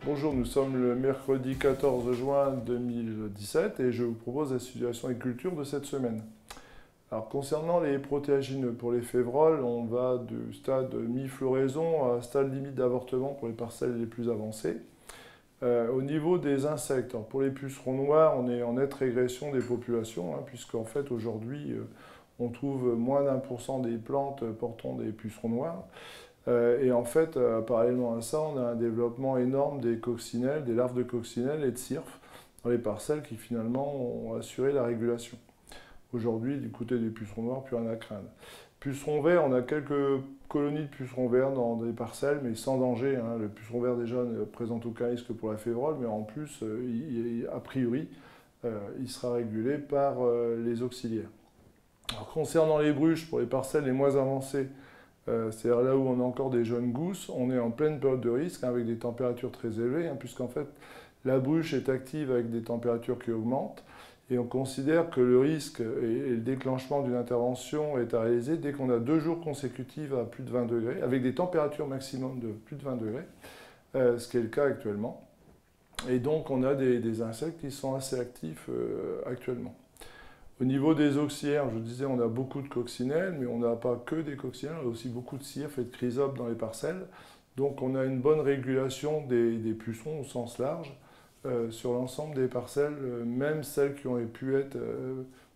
Bonjour, nous sommes le mercredi 14 juin 2017 et je vous propose la situation et culture de cette semaine. Alors concernant les protéagineux, pour les févroles, on va du stade mi-floraison à stade limite d'avortement pour les parcelles les plus avancées. Au niveau des insectes, alors pour les pucerons noirs, on est en nette régression des populations, puisqu'en fait aujourd'hui on trouve moins d'1% des plantes portant des pucerons noirs. Et en fait, parallèlement à ça, on a un développement énorme des coccinelles, des larves de coccinelles et de cirphes dans les parcelles qui finalement ont assuré la régulation. Aujourd'hui, du côté des pucerons noirs, plus rien à craindre. Pucerons verts, on a quelques colonies de pucerons verts dans des parcelles, mais sans danger. Le puceron vert déjà ne présente aucun risque pour la févrole, mais en plus, a priori, il sera régulé par les auxiliaires. Alors, concernant les bruches, pour les parcelles les moins avancées, c'est-à-dire là où on a encore des jeunes gousses, on est en pleine période de risque avec des températures très élevées, puisqu'en fait la bruche est active avec des températures qui augmentent et on considère que le risque et le déclenchement d'une intervention est à réaliser dès qu'on a 2 jours consécutifs à plus de 20 degrés, avec des températures maximum de plus de 20 degrés, ce qui est le cas actuellement. Et donc on a des insectes qui sont assez actifs actuellement. Au niveau des auxiliaires, je disais, on a beaucoup de coccinelles, mais on n'a pas que des coccinelles, on a aussi beaucoup de cirphes et de chrysopes dans les parcelles. Donc on a une bonne régulation des pucerons au sens large sur l'ensemble des parcelles, même celles qui ont pu être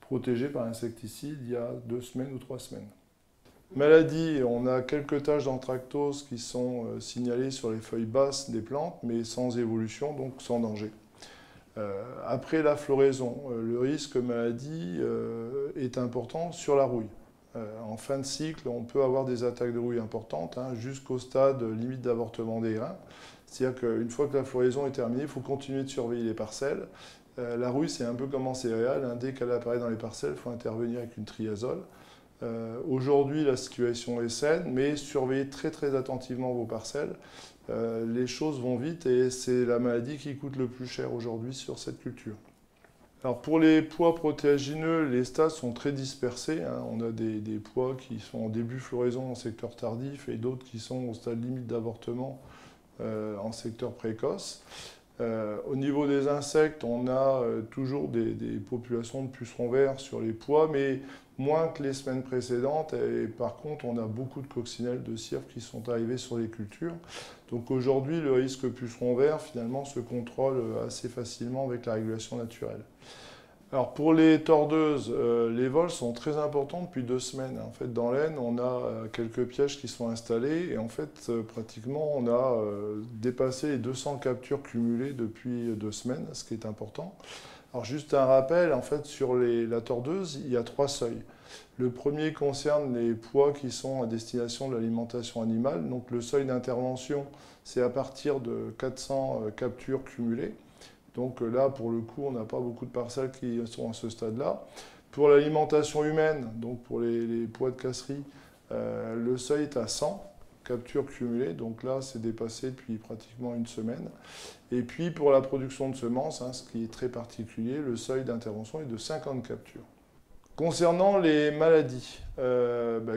protégées par insecticides il y a 2 semaines ou 3 semaines. Maladie, on a quelques taches d'anthracnose qui sont signalées sur les feuilles basses des plantes, mais sans évolution, donc sans danger. Après la floraison, le risque maladie est important sur la rouille. En fin de cycle, on peut avoir des attaques de rouille importantes jusqu'au stade limite d'avortement des grains. C'est-à-dire qu'une fois que la floraison est terminée, il faut continuer de surveiller les parcelles. La rouille, c'est un peu comme en céréales. Dès qu'elle apparaît dans les parcelles, il faut intervenir avec une triazole. Aujourd'hui, la situation est saine, mais surveillez très très attentivement vos parcelles. Les choses vont vite et c'est la maladie qui coûte le plus cher aujourd'hui sur cette culture. Alors pour les pois protéagineux, les stades sont très dispersés. On a des pois qui sont en début floraison en secteur tardif et d'autres qui sont au stade limite d'avortement en secteur précoce. Au niveau des insectes, on a toujours des populations de pucerons verts sur les pois, mais moins que les semaines précédentes. Et par contre, on a beaucoup de coccinelles de cirphes qui sont arrivées sur les cultures. Donc aujourd'hui, le risque puceron vert, finalement, se contrôle assez facilement avec la régulation naturelle. Alors pour les tordeuses, les vols sont très importants depuis 2 semaines. En fait, dans l'Aisne, on a quelques pièges qui sont installés et en fait, pratiquement, on a dépassé les 200 captures cumulées depuis 2 semaines, ce qui est important. Alors juste un rappel, en fait, sur la tordeuse, il y a 3 seuils. Le premier concerne les pois qui sont à destination de l'alimentation animale. Donc le seuil d'intervention, c'est à partir de 400 captures cumulées. Donc là, pour le coup, on n'a pas beaucoup de parcelles qui sont à ce stade-là. Pour l'alimentation humaine, donc pour les pois de casserie, le seuil est à 100 captures cumulées. Donc là, c'est dépassé depuis pratiquement 1 semaine. Et puis pour la production de semences, ce qui est très particulier, le seuil d'intervention est de 50 captures. Concernant les maladies,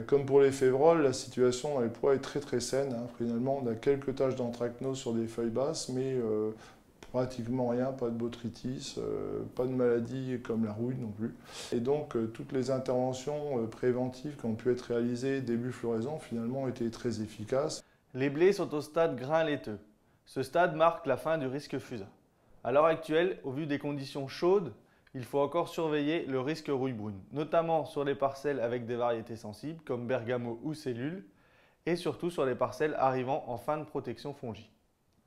comme pour les févroles, la situation dans les pois est très très saine. Finalement, on a quelques taches d'anthracnose sur des feuilles basses, mais pratiquement rien, pas de botrytis, pas de maladie comme la rouille non plus. Et donc toutes les interventions préventives qui ont pu être réalisées début floraison finalement ont été très efficaces. Les blés sont au stade grain laiteux. Ce stade marque la fin du risque fusain. À l'heure actuelle, au vu des conditions chaudes, il faut encore surveiller le risque rouille brune, notamment sur les parcelles avec des variétés sensibles comme bergamot ou cellule, et surtout sur les parcelles arrivant en fin de protection fongique.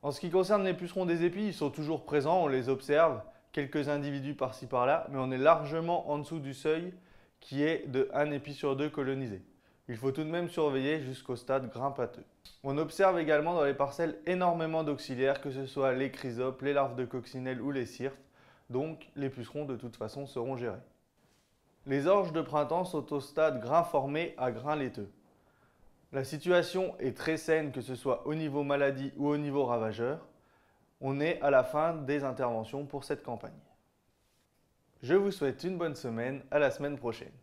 En ce qui concerne les pucerons des épis, ils sont toujours présents, on les observe, quelques individus par-ci par-là, mais on est largement en dessous du seuil qui est de 1 épi sur 2 colonisé. Il faut tout de même surveiller jusqu'au stade grain pâteux. On observe également dans les parcelles énormément d'auxiliaires, que ce soit les chrysopes, les larves de coccinelles ou les cirphes, donc les pucerons de toute façon seront gérés. Les orges de printemps sont au stade grain formé à grain laiteux. La situation est très saine, que ce soit au niveau maladie ou au niveau ravageur. On est à la fin des interventions pour cette campagne. Je vous souhaite une bonne semaine, à la semaine prochaine.